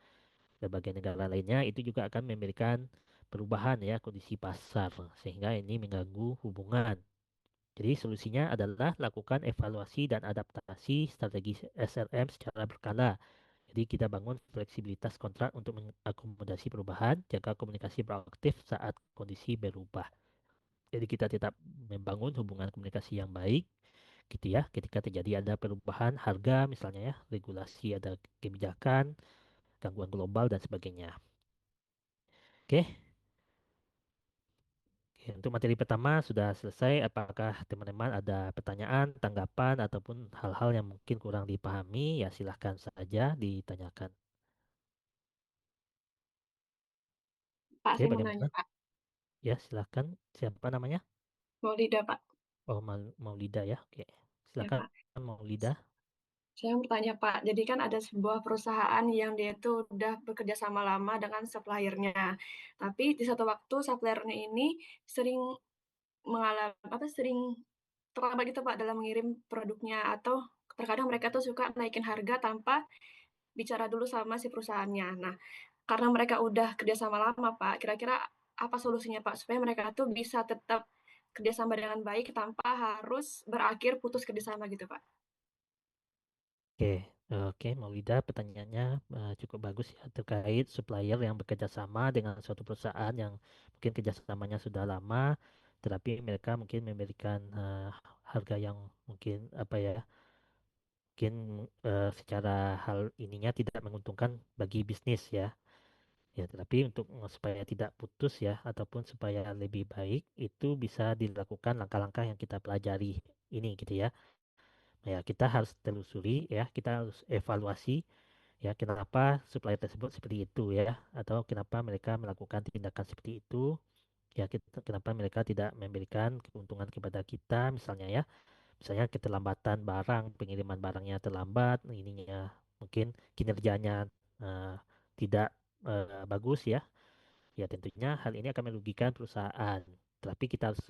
berbagai negara lainnya, itu juga akan memberikan perubahan ya kondisi pasar sehingga ini mengganggu hubungan. Jadi solusinya adalah lakukan evaluasi dan adaptasi strategi SRM secara berkala. Jadi kita bangun fleksibilitas kontrak untuk mengakomodasi perubahan, jaga komunikasi proaktif saat kondisi berubah. Jadi kita tetap membangun hubungan komunikasi yang baik gitu ya. Ketika terjadi ada perubahan harga misalnya ya, regulasi ada kebijakan, gangguan global dan sebagainya. Oke, oke, untuk materi pertama sudah selesai. Apakah teman-teman ada pertanyaan, tanggapan ataupun hal-hal yang mungkin kurang dipahami? Ya silahkan saja ditanyakan. Pak, Oke, saya mau nanya, bagaimana? Pak. Ya silahkan. Siapa namanya? Maulida, Pak. Oh, Maulida ya. Oke, Ya, silakan Pak. Maulida. Saya mau bertanya, Pak. Jadi kan ada sebuah perusahaan yang dia itu udah bekerja sama lama dengan suppliernya. Tapi di satu waktu suppliernya ini sering sering terlambat gitu, Pak, dalam mengirim produknya atau terkadang mereka tuh suka naikin harga tanpa bicara dulu sama si perusahaannya. Nah, karena mereka udah kerjasama lama, Pak, kira-kira apa solusinya, Pak, supaya mereka tuh bisa tetap kerjasama dengan baik tanpa harus berakhir putus kerjasama gitu, Pak? Oke, oke, Maulida, pertanyaannya cukup bagus ya terkait supplier yang bekerja sama dengan suatu perusahaan yang mungkin kerjasamanya sudah lama, tetapi mereka mungkin memberikan harga yang mungkin apa ya, mungkin secara hal ininya tidak menguntungkan bagi bisnis ya. Ya, tetapi untuk supaya tidak putus ya ataupun supaya lebih baik itu bisa dilakukan langkah-langkah yang kita pelajari ini gitu ya. Ya, kita harus telusuri ya, kita harus evaluasi ya kenapa supplier tersebut seperti itu ya atau kenapa mereka melakukan tindakan seperti itu ya kenapa mereka tidak memberikan keuntungan kepada kita misalnya ya misalnya keterlambatan barang pengiriman barangnya terlambat ininya mungkin kinerjanya eh, tidak bagus ya. Ya, tentunya hal ini akan merugikan perusahaan. Tapi kita harus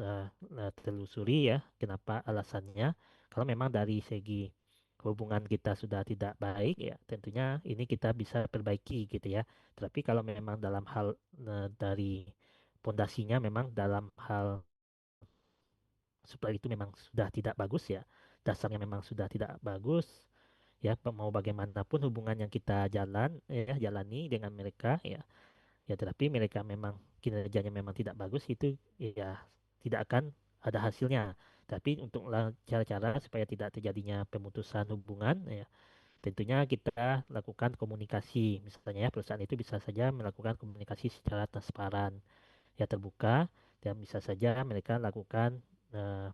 telusuri ya, kenapa alasannya. Kalau memang dari segi hubungan kita sudah tidak baik, ya tentunya ini kita bisa perbaiki gitu ya. Tapi kalau memang dalam hal dari pondasinya memang dalam hal supply itu memang sudah tidak bagus ya, dasarnya memang sudah tidak bagus, ya mau bagaimanapun hubungan yang kita jalani dengan mereka ya tetapi mereka memang kinerjanya memang tidak bagus itu ya tidak akan ada hasilnya. Tapi untuk cara-cara supaya tidak terjadinya pemutusan hubungan ya tentunya kita lakukan komunikasi. Misalnya ya perusahaan itu bisa saja melakukan komunikasi secara transparan ya terbuka dan bisa saja mereka lakukan eh,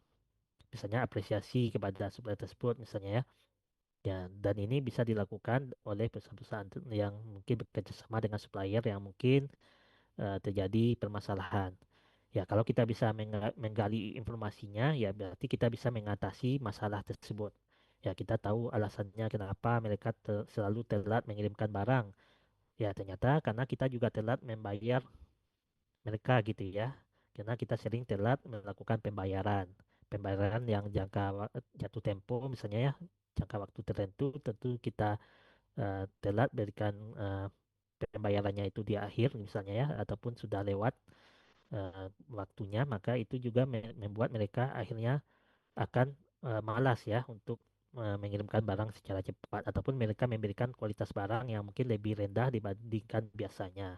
misalnya apresiasi kepada supplier tersebut misalnya ya. Ya, dan ini bisa dilakukan oleh perusahaan-perusahaan yang mungkin bekerja sama dengan supplier yang mungkin terjadi permasalahan. Ya, kalau kita bisa menggali informasinya, ya berarti kita bisa mengatasi masalah tersebut. Ya, kita tahu alasannya kenapa mereka selalu telat mengirimkan barang. Ya, ternyata karena kita juga telat membayar mereka gitu ya. Karena kita sering telat melakukan pembayaran. Pembayaran yang jatuh tempo misalnya ya, jangka waktu tertentu tentu kita telat berikan pembayarannya itu di akhir misalnya ya, ataupun sudah lewat waktunya, maka itu juga membuat mereka akhirnya akan malas ya untuk mengirimkan barang secara cepat ataupun mereka memberikan kualitas barang yang mungkin lebih rendah dibandingkan biasanya.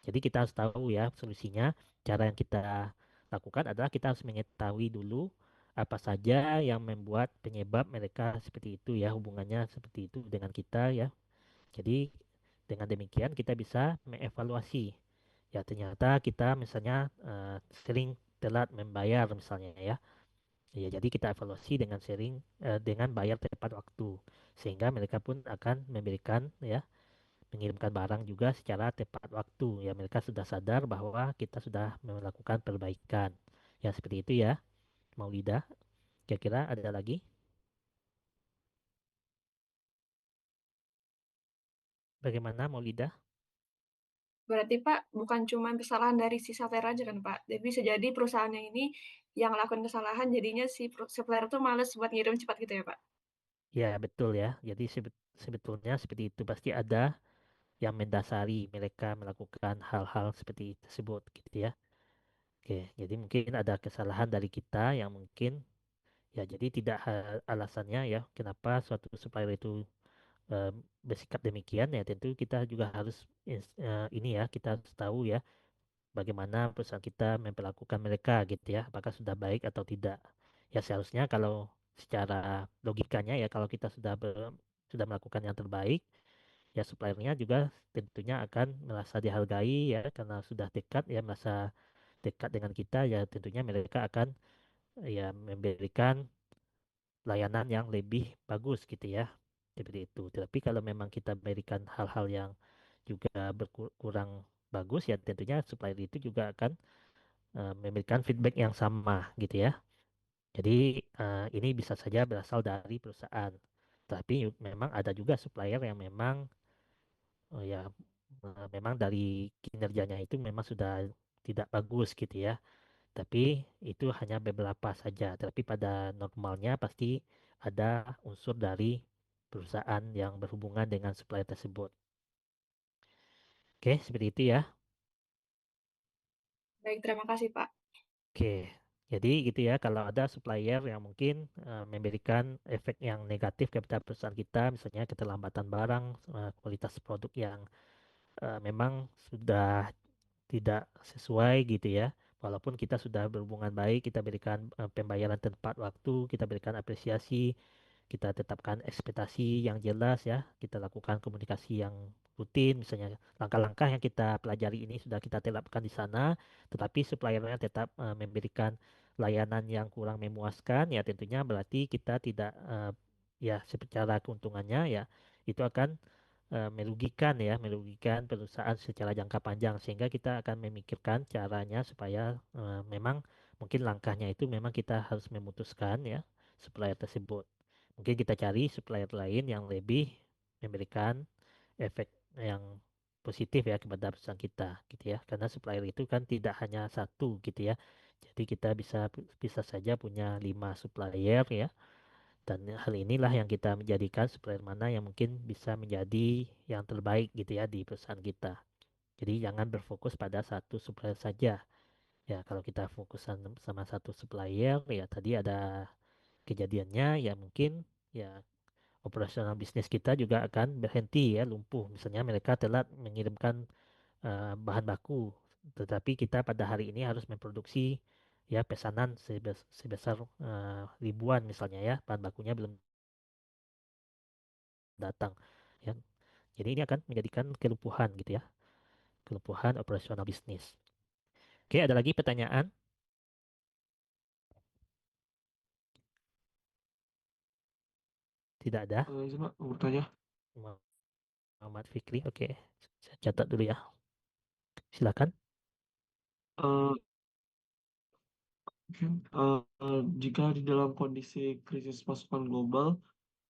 Jadi kita harus tahu ya solusinya. Cara yang kita lakukan adalah kita harus mengetahui dulu apa saja yang membuat penyebab mereka seperti itu ya, hubungannya seperti itu dengan kita ya. Jadi dengan demikian kita bisa mengevaluasi. Ya ternyata kita misalnya sering telat membayar misalnya ya. Ya jadi kita evaluasi dengan dengan bayar tepat waktu sehingga mereka pun akan memberikan ya mengirimkan barang juga secara tepat waktu. Ya mereka sudah sadar bahwa kita sudah melakukan perbaikan. Ya seperti itu ya, Maulida. Kira-kira ada lagi? Bagaimana Maulida? Berarti, Pak, bukan cuma kesalahan dari si supplier aja kan, Pak? Jadi bisa jadi perusahaannya ini yang ngelakuin kesalahan jadinya si supplier tuh males buat ngirim cepat gitu ya, Pak? Ya betul ya. Jadi sebetulnya seperti itu pasti ada yang mendasari mereka melakukan hal-hal seperti tersebut gitu ya. Oke, jadi mungkin ada kesalahan dari kita yang mungkin ya jadi tidak alasannya ya kenapa suatu supplier itu eh, bersikap demikian ya tentu kita juga harus ini ya kita harus tahu ya bagaimana perusahaan kita memperlakukan mereka gitu ya apakah sudah baik atau tidak. Ya seharusnya kalau secara logikanya ya kalau kita sudah melakukan yang terbaik ya suppliernya juga tentunya akan merasa dihargai ya karena sudah dekat ya merasa dekat dengan kita ya tentunya mereka akan ya memberikan layanan yang lebih bagus gitu ya seperti itu. Tapi kalau memang kita berikan hal-hal yang juga berkurang bagus ya tentunya supplier itu juga akan memberikan feedback yang sama gitu ya. Jadi ini bisa saja berasal dari perusahaan. Tapi memang ada juga supplier yang memang ya memang dari kinerjanya itu memang sudah tidak bagus gitu ya. Tapi itu hanya beberapa saja. Tapi pada normalnya pasti ada unsur dari perusahaan yang berhubungan dengan supplier tersebut. Oke, seperti itu ya. Baik, terima kasih, Pak. Oke, jadi gitu ya. Kalau ada supplier yang mungkin memberikan efek yang negatif kepada perusahaan kita, misalnya keterlambatan barang, kualitas produk yang memang sudah tidak sesuai gitu ya. Walaupun kita sudah berhubungan baik, kita berikan pembayaran tepat waktu, kita berikan apresiasi, kita tetapkan ekspektasi yang jelas ya, kita lakukan komunikasi yang rutin, misalnya langkah-langkah yang kita pelajari ini sudah kita terapkan di sana, tetapi suppliernya tetap memberikan layanan yang kurang memuaskan, ya tentunya berarti kita tidak ya secara keuntungannya ya itu akan merugikan perusahaan secara jangka panjang sehingga kita akan memikirkan caranya supaya memang mungkin langkahnya itu memang kita harus memutuskan ya supplier tersebut. Mungkin kita cari supplier lain yang lebih memberikan efek yang positif ya kepada perusahaan kita gitu ya. Karena supplier itu kan tidak hanya satu gitu ya. Jadi kita bisa bisa saja punya 5 supplier ya. Dan hal inilah yang kita menjadikan supplier mana yang mungkin bisa menjadi yang terbaik gitu ya di perusahaan kita. Jadi jangan berfokus pada satu supplier saja. Ya kalau kita fokusan sama satu supplier ya tadi ada kejadiannya ya mungkin ya operasional bisnis kita juga akan berhenti ya lumpuh. Misalnya mereka telat mengirimkan bahan baku, tetapi kita pada hari ini harus memproduksi ya pesanan sebesar ribuan misalnya ya bahan bakunya belum datang. Ya. Jadi ini akan menjadikan kelumpuhan gitu ya, kelumpuhan operasional bisnis. Oke, ada lagi pertanyaan? Tidak ada. Izin Pak, mau bertanya. Muhammad Fikri, oke, saya catat dulu ya. Silakan. Eh, Jika di dalam kondisi krisis pasokan global,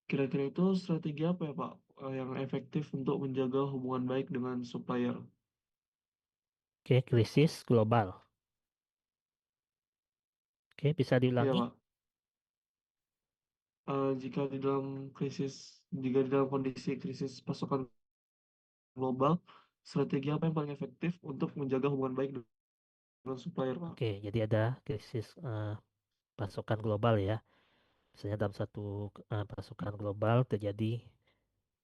kira-kira itu strategi apa ya Pak yang efektif untuk menjaga hubungan baik dengan supplier? Oke, krisis global. Oke, bisa Iya diulangi. Pak. Jika di dalam jika di dalam kondisi krisis pasokan global, strategi apa yang paling efektif untuk menjaga hubungan baik dengan supplier Pak? Oke, jadi ada krisis pasokan global ya. Misalnya dalam satu pasokan global terjadi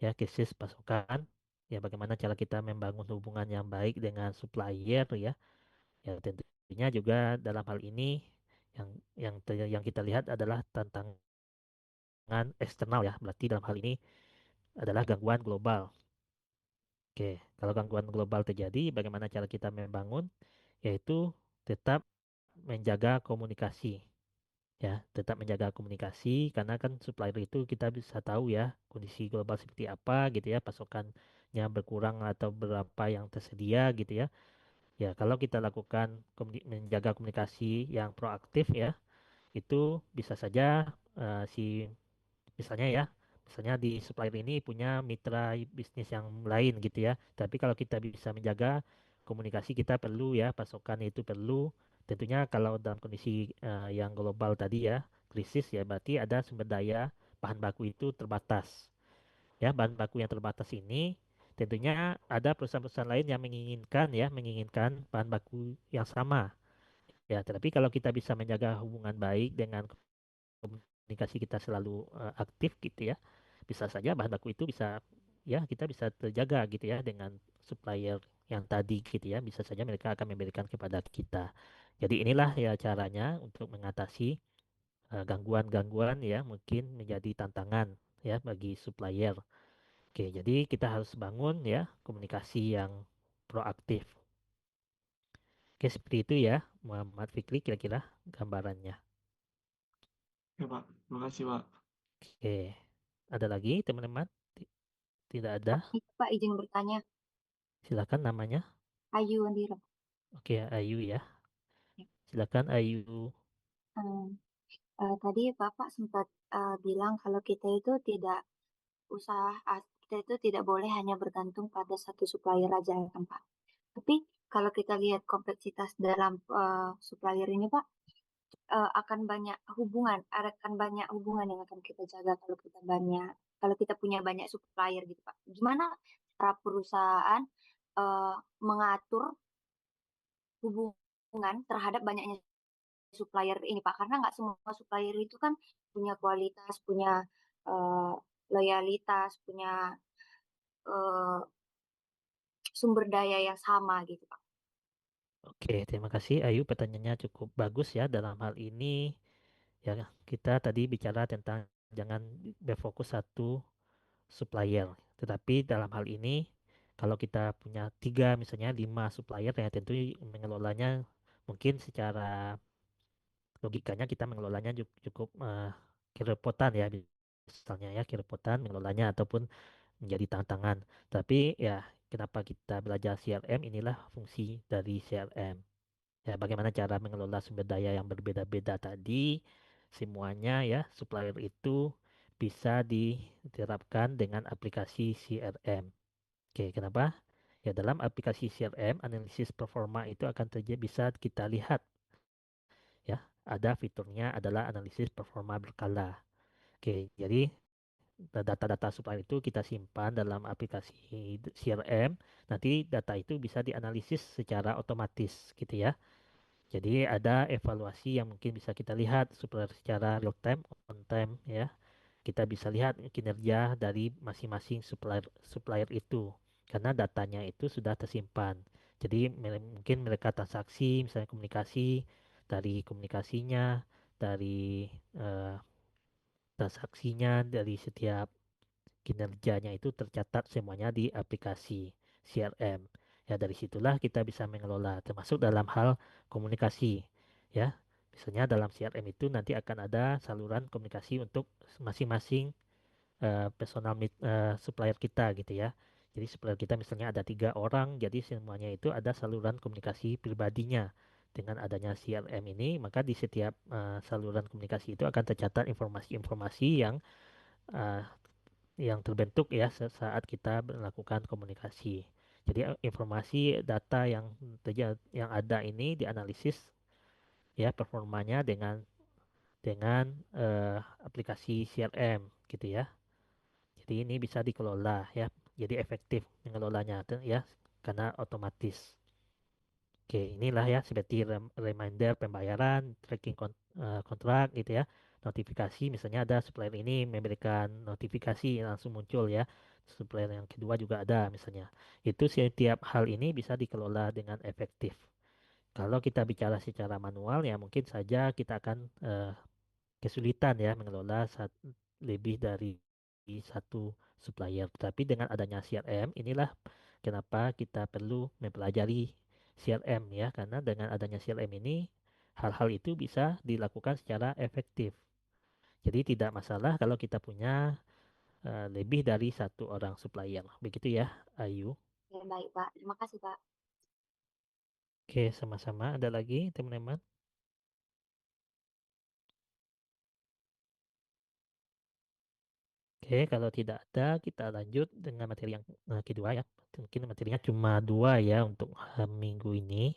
ya krisis pasokan. Ya, bagaimana cara kita membangun hubungan yang baik dengan supplier ya. Ya, tentunya juga dalam hal ini yang yang kita lihat adalah tantangan eksternal ya. Berarti dalam hal ini adalah gangguan global. Oke, kalau gangguan global terjadi, bagaimana cara kita membangun? Yaitu tetap menjaga komunikasi. Ya, tetap menjaga komunikasi karena kan supplier itu kita bisa tahu ya kondisi global seperti apa gitu ya, pasokannya berkurang atau berapa yang tersedia gitu ya. Ya, kalau kita lakukan menjaga komunikasi yang proaktif ya, itu bisa saja si misalnya ya, misalnya di supplier ini punya mitra bisnis yang lain gitu ya. Tapi kalau kita bisa menjaga komunikasi kita perlu ya, pasokan itu perlu. Tentunya kalau dalam kondisi yang global tadi ya, krisis ya, berarti ada sumber daya bahan baku itu terbatas. Ya, bahan baku yang terbatas ini Tentunya ada perusahaan-perusahaan lain yang menginginkan bahan baku yang sama. Ya, tetapi kalau kita bisa menjaga hubungan baik dengan komunikasi kita selalu aktif gitu ya, bisa saja bahan baku itu bisa ya kita bisa terjaga gitu ya dengan supplier yang tadi gitu ya, bisa saja mereka akan memberikan kepada kita. Jadi inilah ya caranya untuk mengatasi gangguan-gangguan ya mungkin menjadi tantangan ya bagi supplier. Oke, jadi kita harus bangun ya komunikasi yang proaktif. Oke, seperti itu ya, Muhammad Fikri kira-kira gambarannya. Ya, Pak. Terima kasih, Pak. Oke, ada lagi teman-teman? Tidak ada? Pak, izin bertanya. Silakan namanya. Ayu Andira. Oke, Ayu ya. Ya. Silakan Ayu. Hmm, tadi Bapak sempat bilang kalau kita itu tidak kita itu tidak boleh hanya bergantung pada satu supplier aja ya kan Pak. Tapi kalau kita lihat kompleksitas dalam supplier ini Pak, akan banyak hubungan yang akan kita jaga kalau kita punya banyak supplier gitu Pak. Gimana cara perusahaan eh, mengatur hubungan terhadap banyaknya supplier ini Pak? Karena nggak semua supplier itu kan punya kualitas, punya eh, loyalitas, punya eh, sumber daya yang sama gitu Pak. Oke, terima kasih Ayu. Pertanyaannya cukup bagus ya dalam hal ini. Ya, kita tadi bicara tentang jangan berfokus satu supplier. Tetapi dalam hal ini, kalau kita punya tiga, misalnya lima supplier, ya tentu mengelolanya mungkin secara logikanya kita mengelolanya cukup kerepotan ya, misalnya ya kerepotan mengelolanya ataupun menjadi tantangan. Tapi ya, kenapa kita belajar CRM? Inilah fungsi dari CRM. Ya, bagaimana cara mengelola sumber daya yang berbeda-beda tadi, semuanya ya, supplier itu bisa diterapkan dengan aplikasi CRM. Oke, kenapa? Ya, dalam aplikasi CRM, analisis performa itu akan terjadi bisa kita lihat ya. Ada fiturnya adalah analisis performa berkala. Oke, jadi data-data supplier itu kita simpan dalam aplikasi CRM. Nanti data itu bisa dianalisis secara otomatis gitu ya. Jadi ada evaluasi yang mungkin bisa kita lihat supplier secara real time, on time ya. Kita bisa lihat kinerja dari masing-masing supplier supplier itu karena datanya itu sudah tersimpan. Jadi mungkin mereka transaksi, misalnya komunikasi dari komunikasinya, dari eh, transaksinya, dari setiap kinerjanya itu tercatat semuanya di aplikasi CRM. Ya, dari situlah kita bisa mengelola, termasuk dalam hal komunikasi. Ya, misalnya dalam CRM itu nanti akan ada saluran komunikasi untuk masing-masing supplier kita gitu ya. Jadi supplier kita misalnya ada 3 orang, jadi semuanya itu ada saluran komunikasi pribadinya. Dengan adanya CRM ini, maka di setiap saluran komunikasi itu akan tercatat informasi-informasi uh, yang terbentuk ya saat kita melakukan komunikasi. Jadi informasi data yang ada ini dianalisis ya performanya dengan aplikasi CRM gitu ya. Jadi ini bisa dikelola ya. Jadi efektif mengelolanya ya karena otomatis. Oke, inilah ya seperti reminder pembayaran, tracking kontrak gitu ya. Notifikasi misalnya ada supplier ini memberikan notifikasi langsung muncul ya. Supplier yang kedua juga ada misalnya. Itu setiap hal ini bisa dikelola dengan efektif. Kalau kita bicara secara manual ya mungkin saja kita akan kesulitan ya mengelola lebih dari satu supplier. Tapi dengan adanya CRM, inilah kenapa kita perlu mempelajari CRM ya, karena dengan adanya CRM ini hal-hal itu bisa dilakukan secara efektif. Jadi tidak masalah kalau kita punya lebih dari satu orang supplier. Begitu ya, Ayu. Ya, baik Pak. Terima kasih Pak. Oke, sama-sama. Ada lagi teman-teman? Oke, kalau tidak ada, kita lanjut dengan materi yang kedua ya. Mungkin materinya cuma dua ya untuk minggu ini.